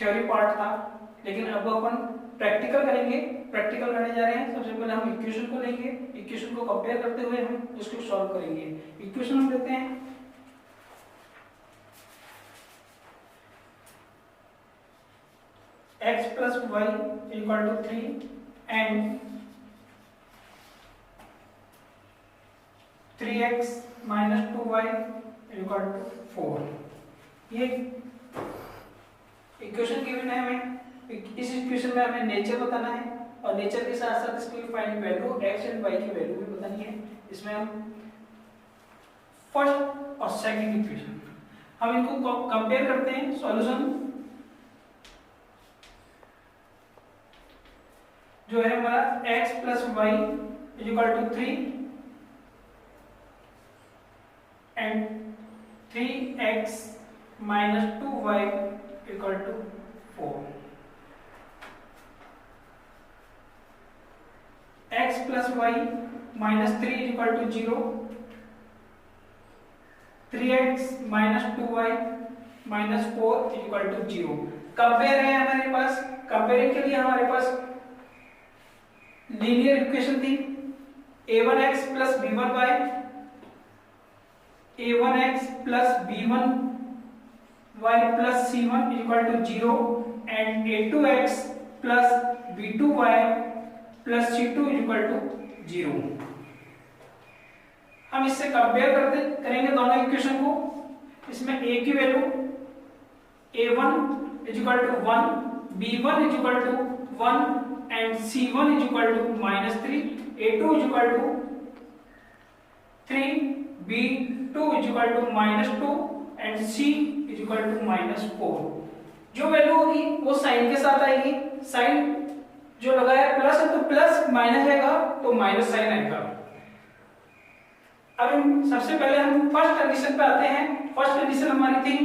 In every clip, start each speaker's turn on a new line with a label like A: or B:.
A: Theory part था, लेकिन अब अपन प्रैक्टिकल करेंगे। प्रैक्टिकल करने जा रहे हैं। सबसे पहले हम इक्वेशन को लेंगे, इक्वेशन को कंपेयर करते हुए हम इसको सॉल्व करेंगे। इक्वेशन हम देते हैं x plus y equal to 3 and 3x minus 2y equal to 4। ये इक्वेशन गिवन है हमें। इस इक्वेशन में हमें नेचर बताना है और नेचर के साथ साथ इसकी find value x and y की वैल्यू भी बतानी है। इसमें हम फर्स्ट और सेकंड इक्वेशन हम इनको कंपेयर करते हैं। सॉल्यूशन जो है हमारा x plus y equal to 3 and 3x minus 2y equal to 4। x plus y minus 3 equal to 0, 3x minus 2y minus 4 equal to 0। Compare है हमारे पास। कंपेयरिंग के लिए हमारे पास लीनियर इक्वेशन थी a1x plus b1y, a1x plus b1y plus c1 equal to 0 and a2x plus b2y plus c2 equal to 0। हम इससे compare करेंगे दोनों इक्वेशन को। इसमें a की value a1 is equal to 1, b1 is equal to 1 and c1 is equal to minus 3, a2 is equal to 3, b2 is equal to minus 2 and c is equal to minus 4। जो value होगी वो sign के साथ आएगी। Sign जो लगाया plus है तो प्लस, माइनस आएगा तो माइनस साइन आएगा। अब सबसे पहले हम फर्स्ट कंडीशन पे आते हैं। फर्स्ट कंडीशन हमारी थी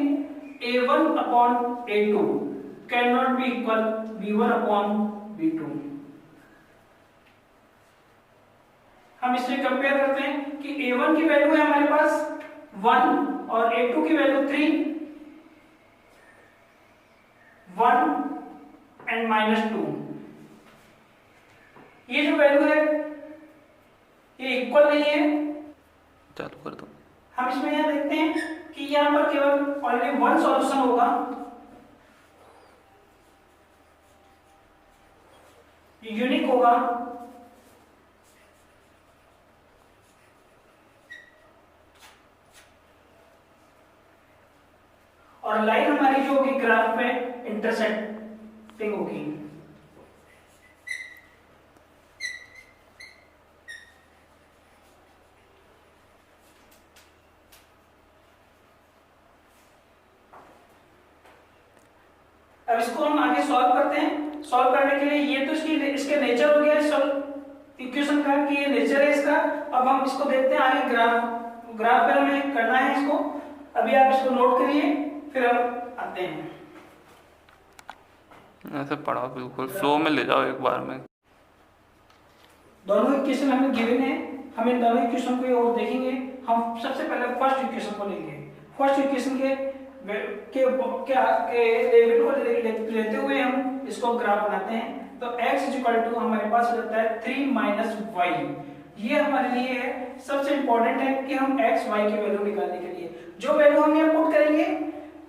A: a1 upon a2 can not be equal b1 upon b2। हम इससे कंपेयर करते हैं कि a1 की वैल्यू है हमारे पास 1 और a2 की वैल्यू 3, 1 एंड माइनस 2। ये जो वैल्यू है ये इक्वल नहीं है।
B: चालू कर दो।
A: हम इसमें यह देखते हैं कि यहाँ पर केवल ओनली वन सॉल्यूशन होगा, यूनिक होगा। और लाइन हमारी जो होगी ग्राफ पे इंटरसेक्टिंग होगी। अब इसको हम आगे सॉल्व करते हैं। सॉल्व करने के लिए ये तो इसके नेचर हो गया इक्वेशन का कि ये नेचर है इसका। अब हम इसको देखते हैं आगे ग्राफ पे हमें करना है इसको। अभी आप इसको नोट करिए फिर हम आते हैं।
B: ऐसे पढ़ाओ, बिल्कुल फ्लो में ले जाओ एक बार में।
A: दोनों इक्वेशन हमें गिवन है, हम इन दोनों इक्वेशन को और देखेंगे। हम सबसे पहले फर्स्ट इक्वेशन को लेंगे। फर्स्ट इक्वेशन के लेवल को लेते हुए हम इसको ग्राफ बनाते हैं। तो x इज इक्वल टू हमारे पास हो जाता है 3 माइनस y। ये हमारे लिए है सबसे इंपॉर्टेंट है कि हम x y की वैल्यू निकालने के लिए जो वैल्यू हम यहाँ पुट करेंगे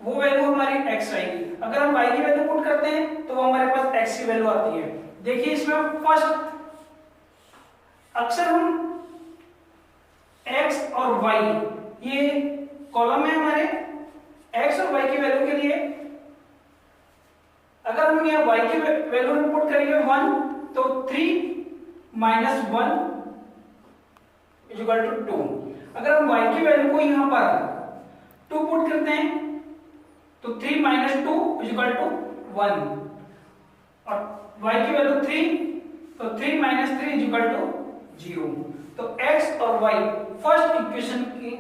A: वो वैल्यू हमारी x आएगी। अगर हम y की वैल्यू पुट करते हैं तो वो हमारे पास x की वैल्यू आती है। देखिए इसमें फर्स्ट अक्सर हम x और y ये कॉलम है हमारे x और y की वैल्यू के लिए। अगर हम यहाँ y की वैल्यू पुट करेंगे 1 तो 3 माइनस 1 इज इक्वल टू 2। अगर हम y की वैल्यू को यहाँ पर 2 पुट करते हैं तो 3 माइनस 2 इज इक्वल टू 1 और y की वैल्यू 3 तो 3 माइनस 3 इज इक्वल टू 0। तो x और y फर्स्ट इक्वेशन की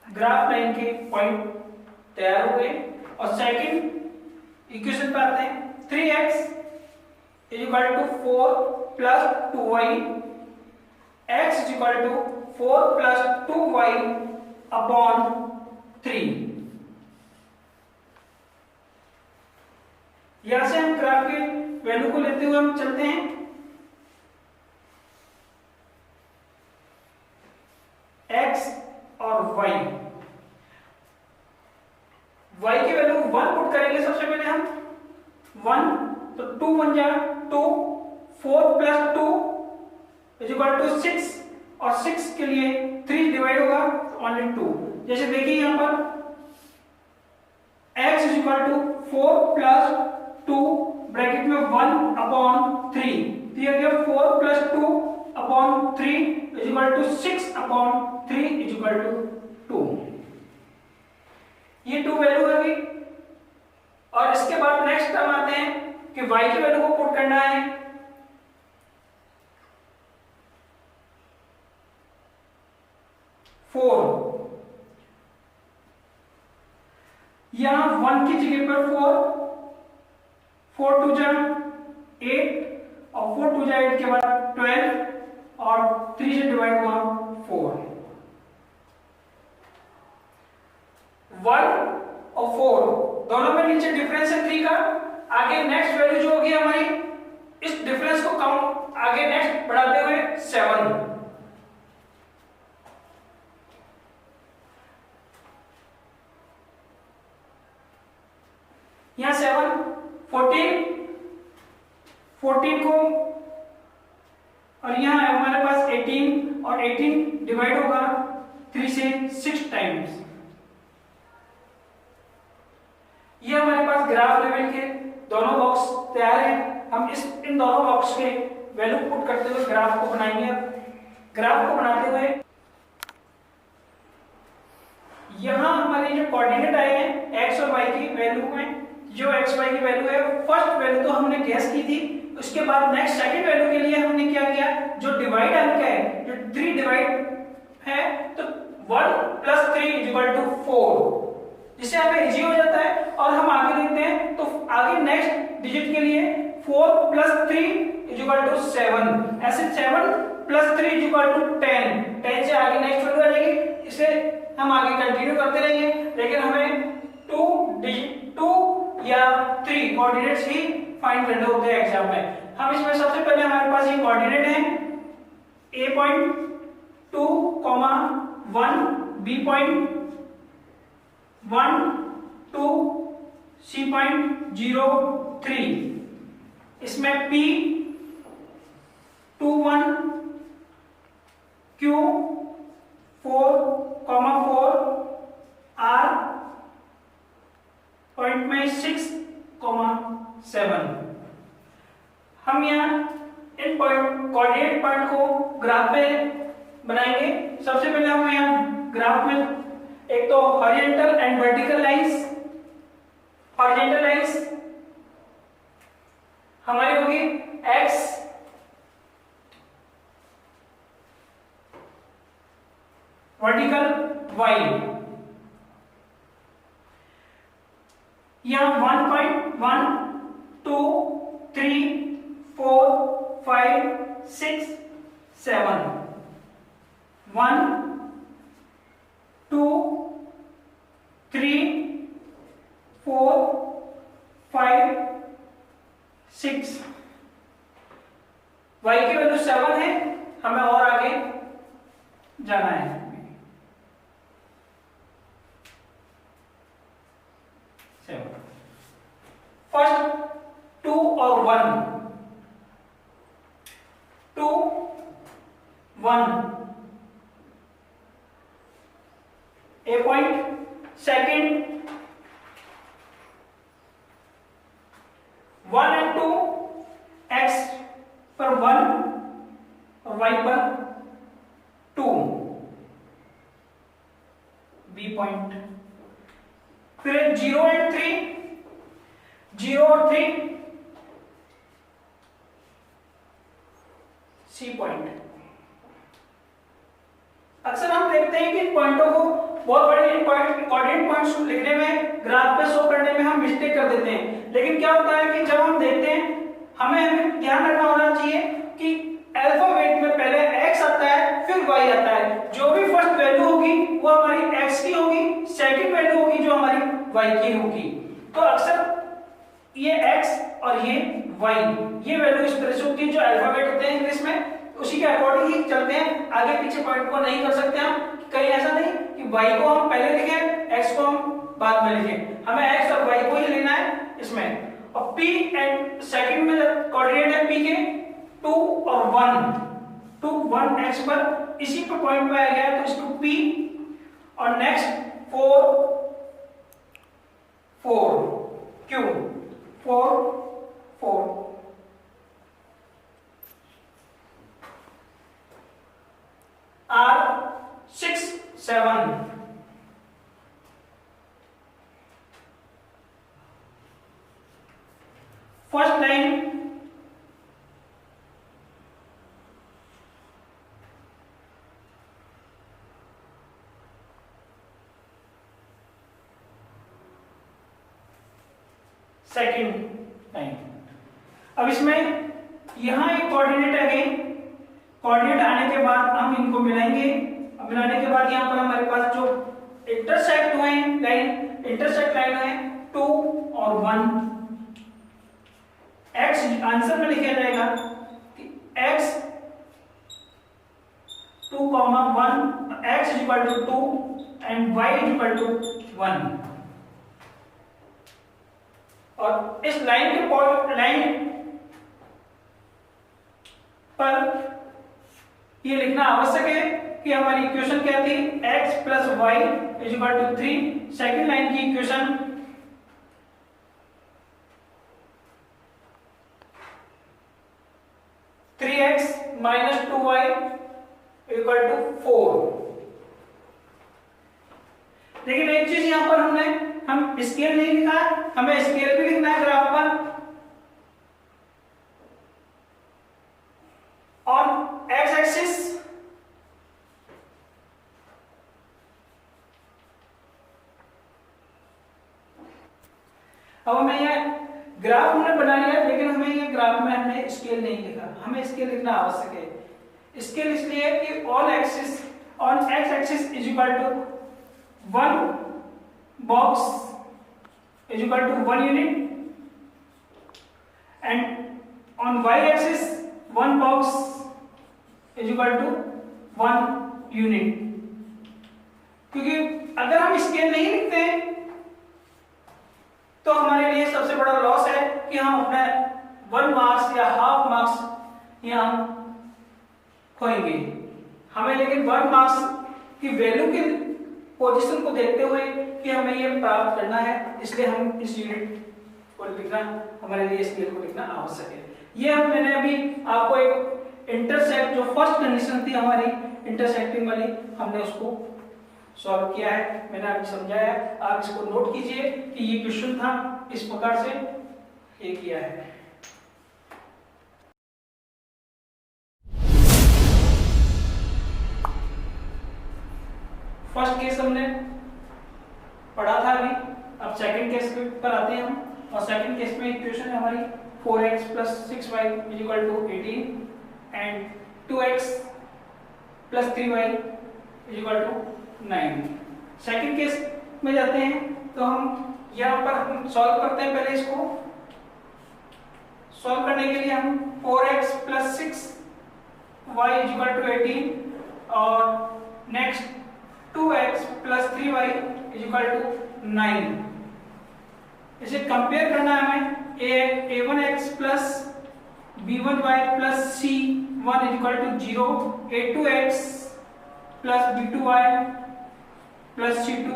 A: ग्राफ लाइन के पॉइंट तैयार हो गए। और सेकंड इक्वेशन पे आते हैं 3x is equal to 4 plus 2y, x is equal to 4 plus 2y upon 3। यहां से हम ग्राफ के वैल्यू को लेते हुए हम चलते हैं। x और y की वैल्यू 1 पुट करेंगे सबसे पहले हम 1, तो 2 1 जा 2, 4 प्लस 2 इज इक्वल टू 6 और 6 के लिए 3 डिवाइड होगा ओनली 2। जैसे देखिए यहां पर x is equal to 4 plus 2 bracket में 1 अपॉन 3 दिया गया, 4 plus 2 upon 3 is equal to 6 upon 3 is equal to 2। ये 2 वैल्यू है। और इसके बाद नेक्स्ट टर्म आते हैं कि y की वैल्यू को पुट करना है। यहां 1 की जगह पर 4 2 जा 8 और 4 2 जा 8 के बाद 12 और 3 से डिवाइड हुआ 4। 1 और 4 दोनों में नीचे डिफरेंस है 3 का। आगे नेक्स्ट वैल्यू जो होगी हमारी, इस डिफरेंस को काउंट आगे नेक्स्ट बढ़ाते हुए 7। यहां 7 14 को, और यहां हमारे पास 18 और 18 डिवाइड होगा 3 से 6 टाइम्स। ये हमारे पास ग्राफ लेवल के दोनों बॉक्स तैयार हैं। हम इन दोनों बॉक्स के वैल्यू पुट करते हुए ग्राफ को बनाएंगे। ग्राफ को बनाते हुए यहां हमारे जो कोऑर्डिनेट आए हैं x और y की वैल्यू में, जो x y की वैल्यू है, फर्स्ट वैल्यू तो हमने गैस की थी। उसके बाद नेक्स्ट सेकंड वैल्यू के लिए हमने क्या किया, जो डिवाइड अंक है, जो 3 डिवाइड है, तो 1 प्लस 3 इज इक्वल टू 4, जिससे हमें इजी हो जाता है। और हम आगे देखते हैं तो आगे नेक्स्ट डिजिट के लिए 4 प्लस 3 इज इक्वल टू 7, ऐसे 7 प्लस 3 इज इक्वल टू 10। 10 से आगे नेक्स्ट वैल्यू आ जाएगी। इसे हम आगे कंटिन्यू करते रहेंगे, लेकिन हमें 2 या 3 कोऑर्डिनेट्स ही फाइंड करने होते हैं एग्जाम में। हम इसमें सबसे पहले हमारे पास ये कोऑर्डिनेट है a point 2, 1, b point 1, 2, c point 0, 3। इसमें p 2, 1, q 4, 4, r पॉइंट में 6, 7। हम यहाँ इन पॉइंट कोऑर्डिनेट पॉइंट को ग्राफ पे बनाएंगे। सबसे पहले हम यहाँ ग्राफ में एक तो horizontal and vertical lines. Horizontal lines हमारी होगी x, वर्टिकल y। यहाँ 1.1, 2, 3, 4, 5, 6, 7। 1, 2, 3, 4, 5, 6। y की वैल्यू 7 है, हमें और आगे जाना है। फर्स्ट 2 और 1, 2, 1 a पॉइंट। सेकंड 1 और 2 x पर 1 और y पर 2 b पॉइंट। फिर 0 और 3, 0 और 3 सी पॉइंट। अक्सर हम देखते हैं कि पॉइंटों को बहुत बड़े कोऑर्डिनेट पॉइंट्स लिखने में, ग्राफ पे शो करने में हम मिस्टेक कर देते हैं। लेकिन क्या होता है कि जब हम देखते हैं, हमें ध्यान रखना होना चाहिए कि अल्फाबेट में पहले x आता है फिर y आता है। जो भी फर्स्ट वैल्यू होगी वो हमारी x की होगी, सेकंड वैल्यू होगी जो हमारी y की होगी। तो अक्सर ये x और ये y, ये वैल्यू इस तरह से होती है, जो अल्फाबेट होते हैं इंग्लिश में उसी के अकॉर्डिंग ही चलते हैं, आगे पीछे पॉइंट को नहीं कर सकते हम, कहीं ऐसा नहीं कि y को हम पहले लिखें x को हम बाद में लिखें, हमें x और y को ही लेना है इसमें। और p एंड सेकंड में कोऑर्डिनेट है p के 2 और 1, 2 1 x पर इसी पे पॉइंट पे आ गया तो इसको p, और next 4 4 q 4 4 R 6 7 first line second line. अब इसमें यहां एक कोऑर्डिनेट है, कोऑर्डिनेट आने के बाद हम इनको मिलाएंगे, मिलाने के बाद यहाँ पर हमारे पास जो इंटरसेक्ट हुए लाइन, इंटरसेक्ट लाइन है 2 और 1, x आंसर में लिखा जाएगा कि x 2, 1 x is equal to 2 and y is equal to 1, और इस लाइन के लाइन पर ये लिखना आवश्यक है कि हमारी इक्वेशन क्या थी, x plus y is equal to 3। Second line की equation minus 2y equal to 4। लेकिन एक चीज यहां पर हम स्केल नहीं लिखा है, हमें स्केल भी लिखना है ग्राफ पर। ऑन एक्स एक्सिस अब हमें ये ग्राफ हमने बना लिया, लेकिन हमें ये ग्राफ में हमने स्केल नहीं लिखा, हमें स्केल लिखना आवश्यक है। स्केल इसलिए कि on axis on X axis is equal to 1 box is equal to 1 unit, and on Y axis 1 box is equal to 1 unit. क्योंकि अगर हम स्केल नहीं लिखते हैं तो हमारे लिए सबसे बड़ा लॉस है कि हम अपने 1 मार्क्स या हाफ मार्क्स यहाँ खोएंगे। हमें लेकिन 1 मार्क्स की वैल्यू की पोजीशन को देखते हुए कि हमें ये प्राप्त करना है, इसलिए हम इस यूनिट को लिखना, हमारे लिए स्केल को लिखना आवश्यक है। ये मैंने अभी आपको एक इंटरसेक्ट, जो फर्स्ट कंडीशन थी हमारी इंटरसेक्टिंग वाली, हमने उसको सॉल्व किया है, मैंने आपको समझाया है। आप इसको नोट कीजिए कि ये क्वेश्चन था, इस प्रकार से ये किया है। फर्स्ट केस हमने पढ़ा था अभी, अब सेकंड केस पर आते हैं हम। और सेकंड केस में इक्वेशन है हमारी 4x + 6y = 18 and 2x + 3y = 9। Second case में जाते हैं तो हम यहाँ पर हम सॉल्व करते हैं। पहले इसको सॉल्व करने के लिए हम 4x + 6y = 18 और नेक्स्ट 2x + 3y = 9, इसे कंपेयर करना है हमें। a1x + b1y + c1 = 0, a2x + b2y + c2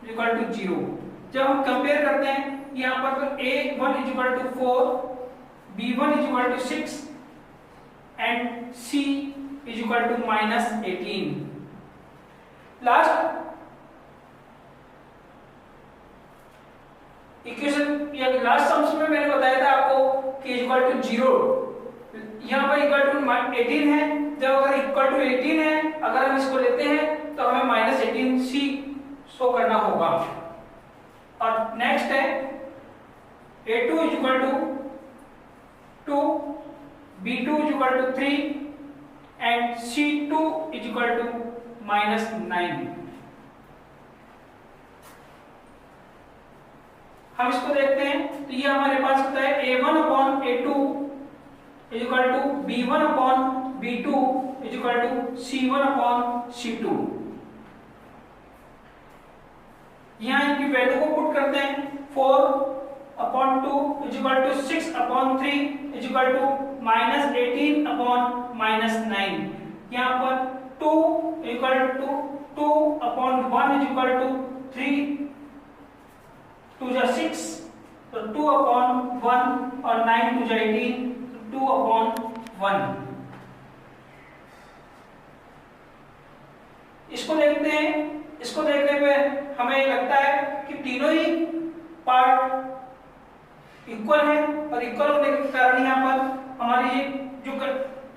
A: = 0। जब हम कंपेयर करते हैं यहाँ पर तो a1 = 4, b1 = 6 and c = -18। Last equation या लास्ट सम्स में मैंने बताया था आपको कि = 0, यहाँ पर =18 है। जब अगर =18 है, अगर हम इसको लेते हैं तो हमें -18c शो करना होगा। और नेक्स्ट है a2 = 2, b2 = 3 एंड c2 = -9। हम इसको देखते हैं तो ये हमारे पास होता है a1 upon a2 is equal to b1 upon b2 is equal to c1 upon c2। यहाँ इनकी वैल्यू को पुट करते हैं 4 upon 2 is equal to 6 upon 3 is equal to minus 18 upon minus 9। यहाँ पर 2 equal to 2 upon 1 is equal to 3 2 जा 6 तो 2 upon 1 और 9 2 जा 18 2 अपॉन 1। इसको देखते हैं, इसको देखने पे हमें लगता है कि तीनों ही पार्ट इक्वल है और इक्वल होने के कारण यहाँ पर हमारी ये जो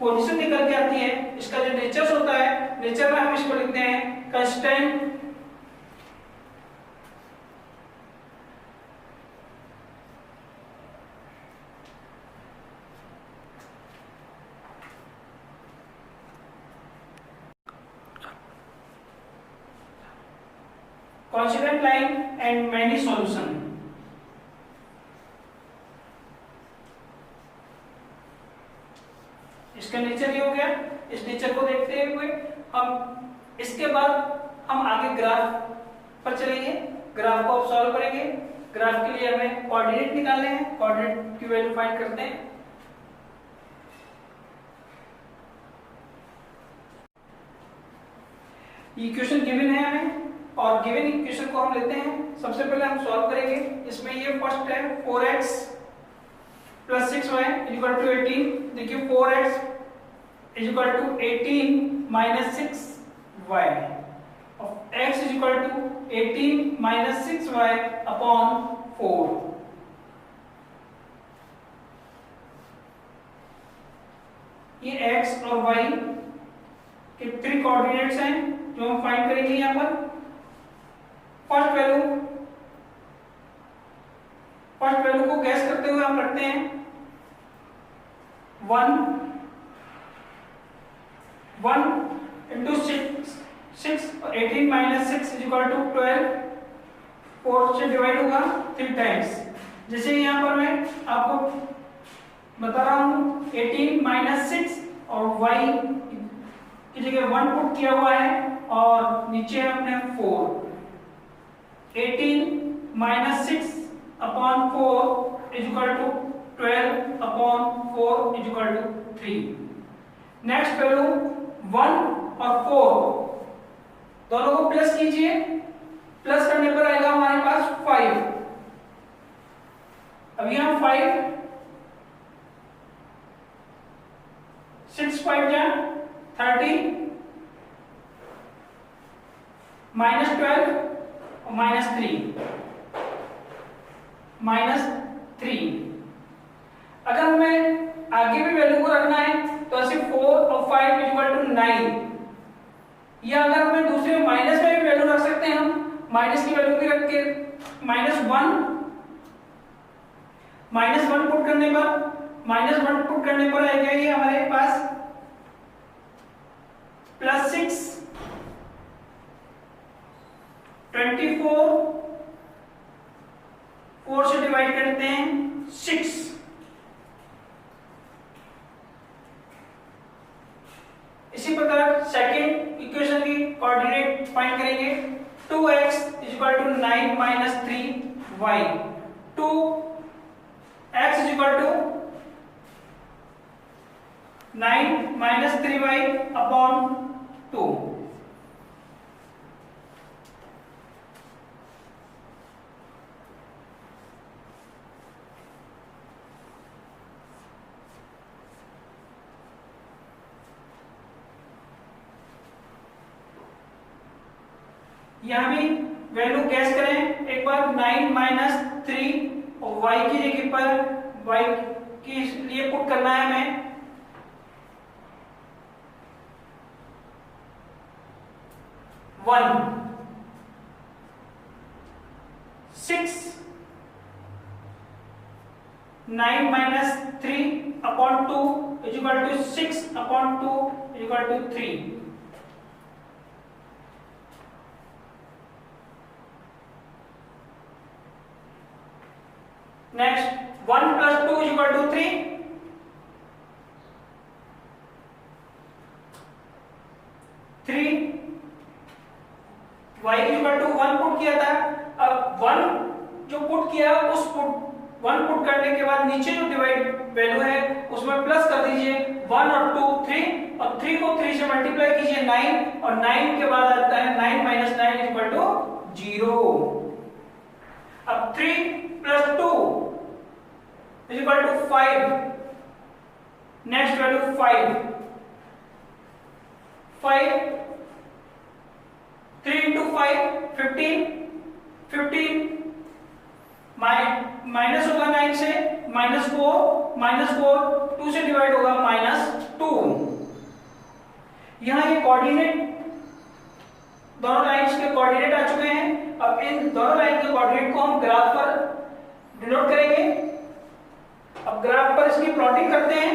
A: पोजीशन निकल के आती है इसका जो नेचर होता है, नेचर में हम इसको लिखते हैं constant consonant line and many solution। इसका नेचर ये हो गया। इस नेचर को देखते हुए हम इसके बाद हम आगे ग्राफ पर चलेंगे, ग्राफ को सॉल्व करेंगे। ग्राफ के लिए हमें कोऑर्डिनेट निकालने हैं, कोऑर्डिनेट की वैल्यू फाइंड करते हैं। इक्वेशन गिवन है हमें और गिवन इक्वेशन को हम लेते हैं। सबसे पहले हम सॉल्व करेंगे। इसमें ये फर्स्ट है 4x plus 6y equal to 18। देखिए 4x equal to 18 minus 6y और x equal to 18 minus 6y upon 4। ये x और y के 3 कोऑर्डिनेट्स हैं जो हम फाइंड करेंगे। यहाँ पर फर्स्ट वैल्यू को गैस करते हुए हम रखते हैं 1 इंटू 6 और 18 माइनस 6 इज इक्वल टू 12। 4 से डिवाइड होगा 3 टाइम्स। जैसे यहाँ पर मैं आपको बता रहा हूँ 18 माइनस 6 और y की जगह 1 पुट किया हुआ है और नीचे हमने 4। 18 minus 6 upon 4 is equal to 12 upon 4 is equal to 3। Next value 1 और 4 दोनों को प्लस कीजिए, प्लस करने पर आएगा हमारे पास 5। अब यहाँ 5 6 5 जा 30 माइनस 12 और माइनस 3। अगर हमें आगे भी वैल्यू को रखना है तो ऐसे 4 और 5 इक्वल टू 9, या अगर हमें दूसरे माइनस में भी वैल्यू रख सकते हैं। हम माइनस की वैल्यू भी रख के माइनस वन पुट करने पर आएगा ये हमारे पास प्लस 6 24 4 से डिवाइड करते हैं 6। इसी प्रकार सेकेंड इक्वेशन की कोऑर्डिनेट फाइंड करेंगे। 2x is equal to 9 minus 3y। 2x is equal to 9 minus 3y upon 2। यहाँ भी वैल्यू गैस करें एक बार। 9 माइनस 3 और y की जगह पर y के लिए पुट करना है हमें 1। 6 9 minus 3 upon 2 is equal to 6 upon 2 is equal to 3। Next 1 + 2 = 3, 3 y = 1 put किया था। अब 1 जो पुट किया उस पुट 1 पुट करने के बाद नीचे जो डिवाइड वैल्यू है उसमें प्लस कर दीजिए 1 और 2 3, और 3 को 3 से मल्टीप्लाई कीजिए 9, और 9 के बाद आता है 9 - 9 = 0। अब 3 + 2 = 5, नेक्स्ट वैल्यू 5, 3 × 5 15, 15 माइनस होगा 9 से, -4 2 से डिवाइड होगा -2। यहाँ ये कोऑर्डिनेट दोनों लाइंस के कोऑर्डिनेट आ चुके हैं। अब इन दोनों लाइन के कोऑर्डिनेट को हम ग्राफ पर डिनोट करेंगे। अब ग्राफ पर इसकी प्लॉटिंग करते हैं।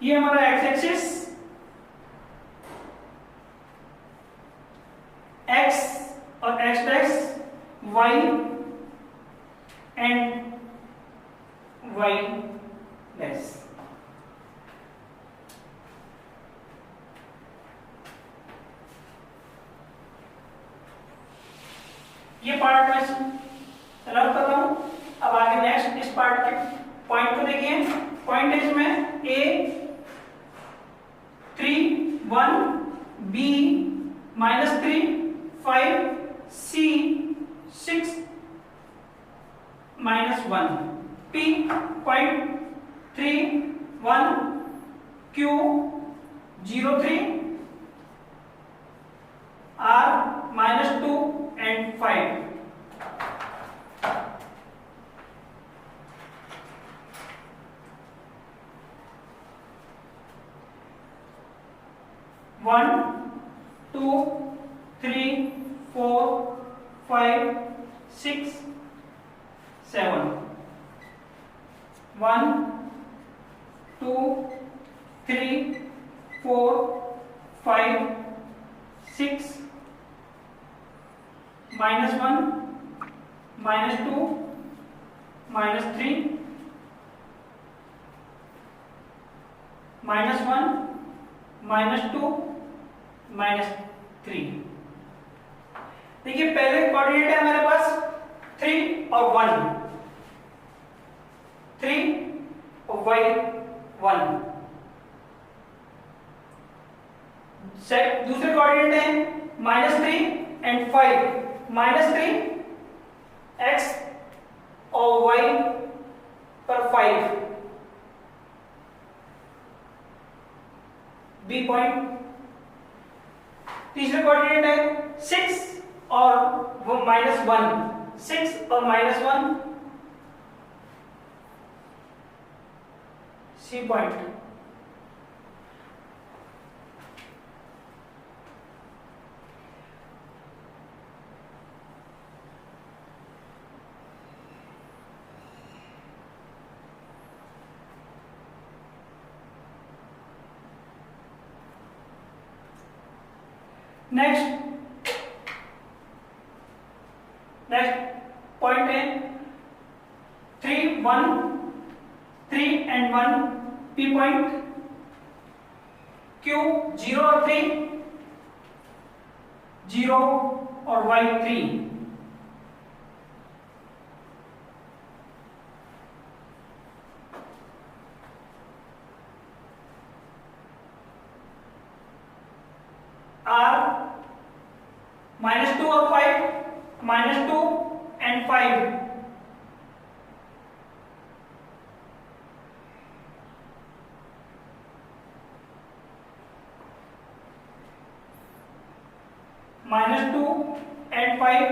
A: ये हमारा एक्स एक्सिस x और x' y एंड y'। ये पार्ट मैं रब कर रहा हूं। अब आगे नेक्स्ट इस पार्ट के पॉइंट को देखिए। पॉइंट है इसमें a 3 1 b -3 5 c 6 -1 p point 3 1 q 0 3 r -2 and 5। One, 2, 3, 4, 5, 6, 7। 1, 2, 3, 4, 5, 6, -1, -2, -3, -1, -2, -3। देखिए पहले कोऑर्डिनेट है हमारे पास 3 और 1, 3 और y 1। दूसरे कोऑर्डिनेट है -3 and 5, -3 x और y पर 5 बी पॉइंट। तीसरे कोऑर्डिनेट है 6 और वो -1, 6 और -1 सी पॉइंट। नेक्स्ट पॉइंट है 3 1 3 and 1 P पॉइंट। Q 0 और 3 0 और Y 3। R -2 और 5 -2 and 5। -2 and 5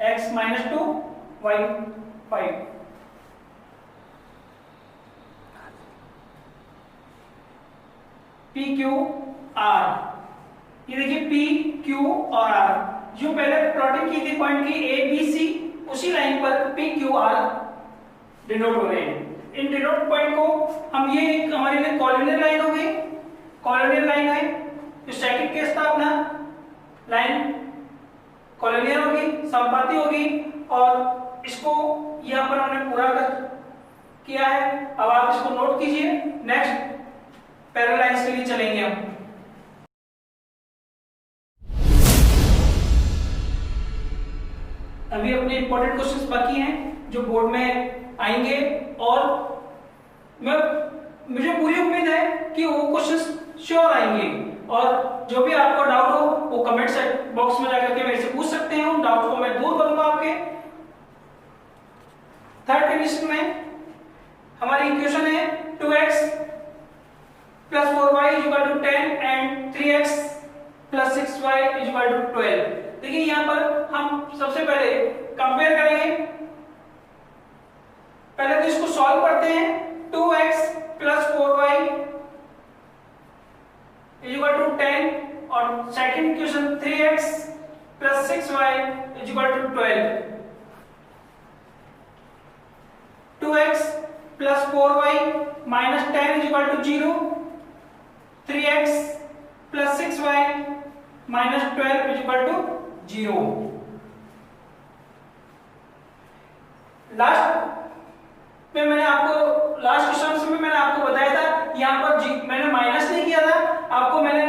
A: x -2 y 5। P Q R, ये देखिए पी क्यू और आर जो पहले प्लॉटिंग की थी पॉइंट की ए बी सी, उसी लाइन पर पी क्यू आर डिनोट हो रहे हैं। इन डिनोट पॉइंट को हम, ये हमारे लिए कॉलिनियर लाइन हो गई। कॉलिनियर लाइन है जो सेकंड केस था अपना, लाइन कॉलोनियल होगी, समानुपाती होगी, और इसको यहाँ पर हमने पूरा कर किया है। अब आप इसको नोट कीजिए। नेक्स्ट पैरेलल लाइंस के लिए चलेंगे हम। अभी अपने इंपॉर्टेंट क्वेश्चंस बाकी हैं जो बोर्ड में आएंगे, और मुझे पूरी उम्मीद है कि वो क्वेश्चंस श्योर आएंगे, और जो भी आपको डाउट हो वो कमेंट बॉक्स में जाकर के मेरे से पूछ सकते हैं, उन डाउट को मैं दूर करूंगा आपके। थर्ड कंडीशन में हमारी इक्वेशन है 2x plus 4y is equal to 10 and 3x plus 6y is equal to 12। देखिए यहाँ पर हम सबसे पहले कंपेयर करेंगे। पहले तो इसको सॉल्व करते हैं। 2x plus 4y is equal to 10 और second equation 3x plus 6y is equal to 12। 2x plus 4y minus 10 is equal to 0। 3x plus 6y minus 12 is equal to 0। Last में मैंने आपको लास्ट क्वेश्चन में मैंने आपको बताया था, यहाँ पर मैंने माइनस नहीं किया था आपको, मैंने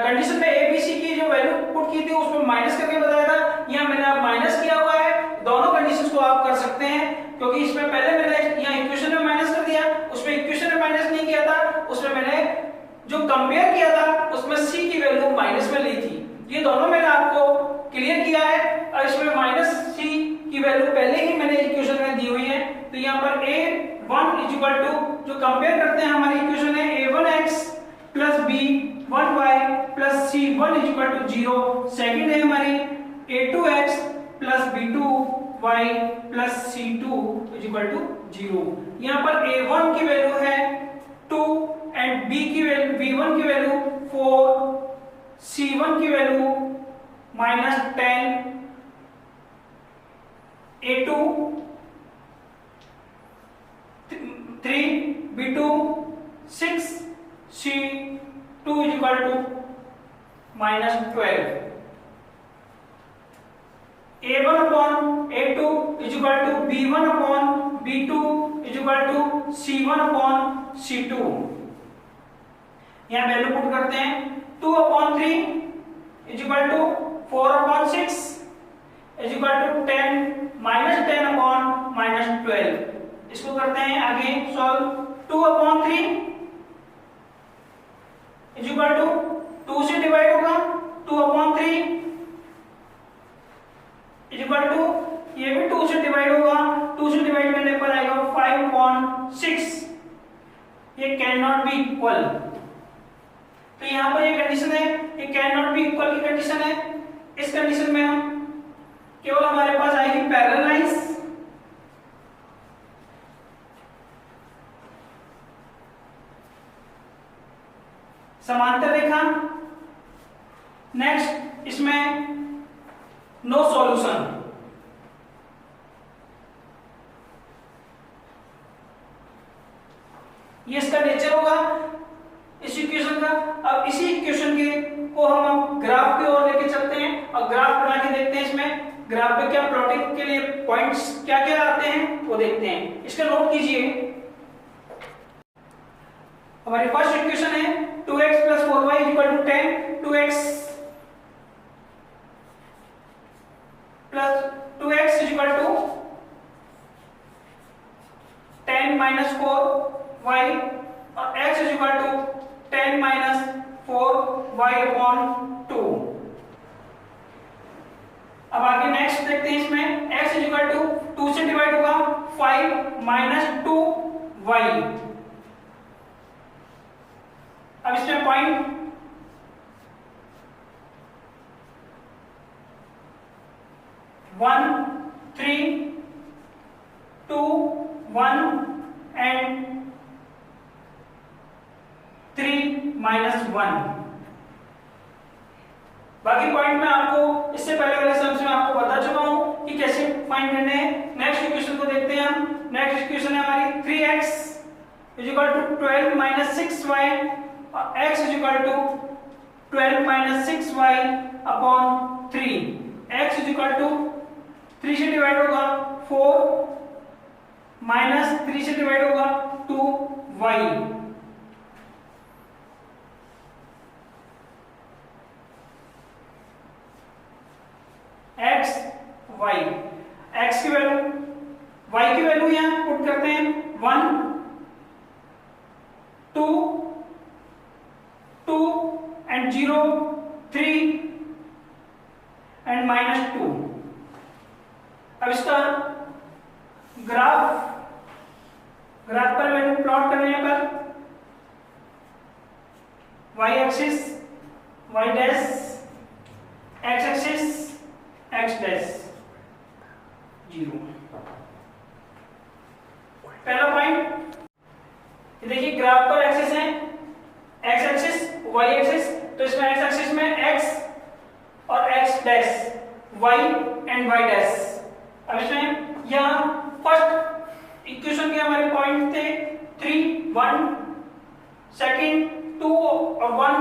A: कंडीशन में ए बी सी की जो वैल्यू पुट की थी उसमें माइनस करके बताया था। यहाँ मैंने आप माइनस किया हुआ है। दोनों कंडीशंस को आप कर सकते हैं, क्योंकि इसमें पहले मैंने यहाँ इक्वेशन में माइनस कर दिया, उसमें इक्वेशन में माइनस नहीं किया था, उसमें मैंने जो कंपेयर किया था उसमें c की वैल्यू माइनस में ली थी। ये दोनों मैंने आपको क्लियर किया है, और इसमें माइनस c की वैल्यू पहले ही मैंने इक्वेशन में दी हुई है। तो यहाँ पर a1 इज इक्वल टू, जो कंपेयर करते हैं हमारी इक्वेशन है a1x plus b1y plus c1 is equal to 0। Second है हमारी a2x plus b2y plus c2 is equal to 0। यहाँ पर a1 की वैल्यू है 2 एंड b की वैल्यू b1 की वैल्यू 4, c1 की value minus 10, a2 3, b2 6, c2 is equal to minus 12। a1 upon a2 is equal to b1 upon b2 is equal to c1 upon c2। यहाँ value put करते हैं। 2 upon 3 is equal to 4 upon 6 is equal to 10 minus 10 upon minus 12। इसको करते हैं आगे solve. 2 upon 3 is equal to 2 से divide होगा, 2 upon 3 is equal to, ये भी 2 से डिवाइड होगा, 2 से डिवाइड करने पर आएगा 5 upon 6। ये कैन नॉट बी इक्वल। तो यहाँ पर ये कंडीशन है, ये कैन नॉट बी इक्वल की कंडीशन है। इस कंडीशन में हम केवल हमारे पास आएगी पैरेलल लाइंस। समांतर रेखा। नेक्स्ट इसमें नो सॉल्यूशन। ये इसका नेचर होगा इस इक्वेशन का। अब इसी इक्वेशन के को हम अब ग्राफ की ओर लेके चलते हैं और ग्राफ बना के देखते हैं। इसमें ग्राफ पे क्या प्लॉटिंग के लिए पॉइंट्स क्या क्या आते हैं वो देखते हैं। इसका नोट कीजिए। हमारी फर्स्ट इक्वेशन है 2x plus 4y is equal to 10। 2x is equal to 10 minus 4y और x is equal to 10 minus 4y upon 2। अब आगे नेक्स्ट देखते हैं। इसमें x is equal to 2 से डिवाइड होगा 5 minus 2y। अब इसमें पॉइंट वन 3 2 1 एंड 3 minus 1। बाकी पॉइंट में आपको इससे पहले वाले सम्स में आपको बता चुका हूं कि कैसे फाइंड करने हैं। नेक्स्ट इक्वेशन को देखते हैं हम। नेक्स्ट इक्वेशन है हमारी 3x is equal to 12 minus 6y और x is equal to 12 minus 6y upon 3, x is equal to 3 से डिवाइड होगा 4 माइनस 3 से डिवाइड होगा 2y, x y, x की वैल्यू y की वैल्यू यहां पुट करते हैं 1 2 2 एंड 0 3 एंड माइनस 2। अब इसका ग्राफ पर वैल्यू प्लॉट करने पर y axis y dash, x axis x dash 0। पहला पॉइंट ये देखिए, ग्राफ पर एक्सिस है x एक्सिस y एक्सिस, तो इसमें x एक्सिस में x और x dash, y and y dash. अब इसमें यहाँ फर्स्ट इक्वेशन के हमारे पॉइंट थे 3 1, सेकंड 2 और 1,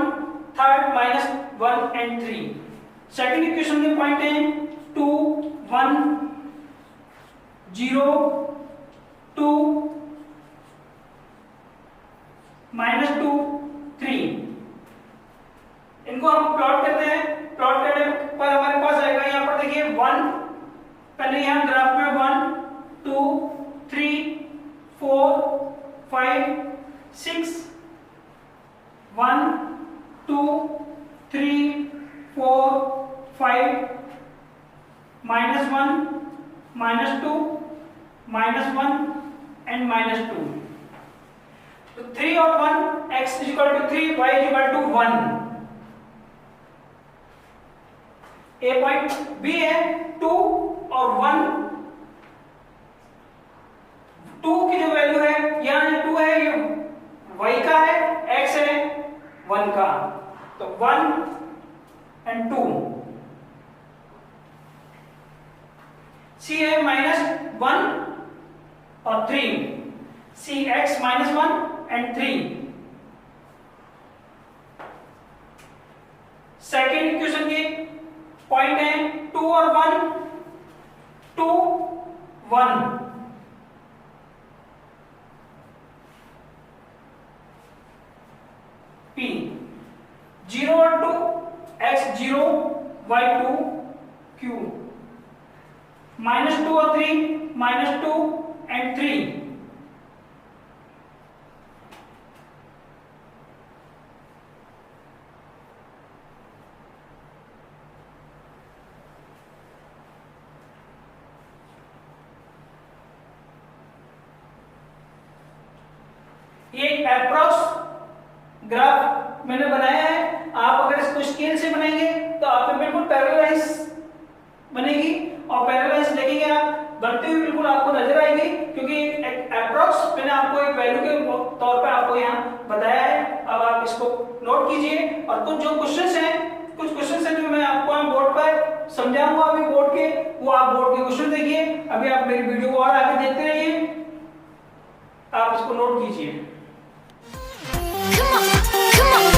A: third minus 1 and 3। Second equation के पॉइंट हैं 2 1 0 2 माइनस 2 3। इनको हम प्लॉट करते हैं। प्लॉट करने पर हमारे पास आएगा, यहाँ पर देखिए 1, पहले यहाँ ग्राफ में 1 2 3 4 5 6 1 2 3 4 5 minus 1 minus 2 minus 1 and minus 2। तो 3 और 1, x is equal to 3, y is equal to 1। A point B है 2 और 1, 2 की जो वैल्यू है, यहाँ 2 है, ये y का है, x है 1 का, तो 1 एंड 2। c है माइनस 1 और 3, c x minus 1 and 3। Second equation के पॉइंट है 2 और 1 2 1, p 0 और 2, x 0 y 2 q, माइनस 2 और 3 माइनस 2 एंड 3। ये अप्रॉक्स ग्राफ मैंने बनाया है। आप अगर इसको स्केल से बनाएंगे तो आप पे बिल्कुल पैरेललाइज बनेगी, और पैरेललाइज देखेंगे आप बढ़ती हुई बिल्कुल आपको नजर आएगी, क्योंकि एक अप्रॉक्स मैंने आपको एक वैल्यू के तौर पे आपको यहाँ बताया है। अब आप इसको नोट कीजिए, और कुछ जो क्वेश्चंस हैं, कुछ क्वेश्चंस हैं जो मैं आपको यहाँ बोर्ड पर समझाऊंगा अभी बोर्ड के, वो आप बोर्ड के क्वेश्चन देखिए। अभी आप मेरी वीडियो को और आगे देखते रहिए, आप इसको नोट कीजिए।
C: Come on, come on.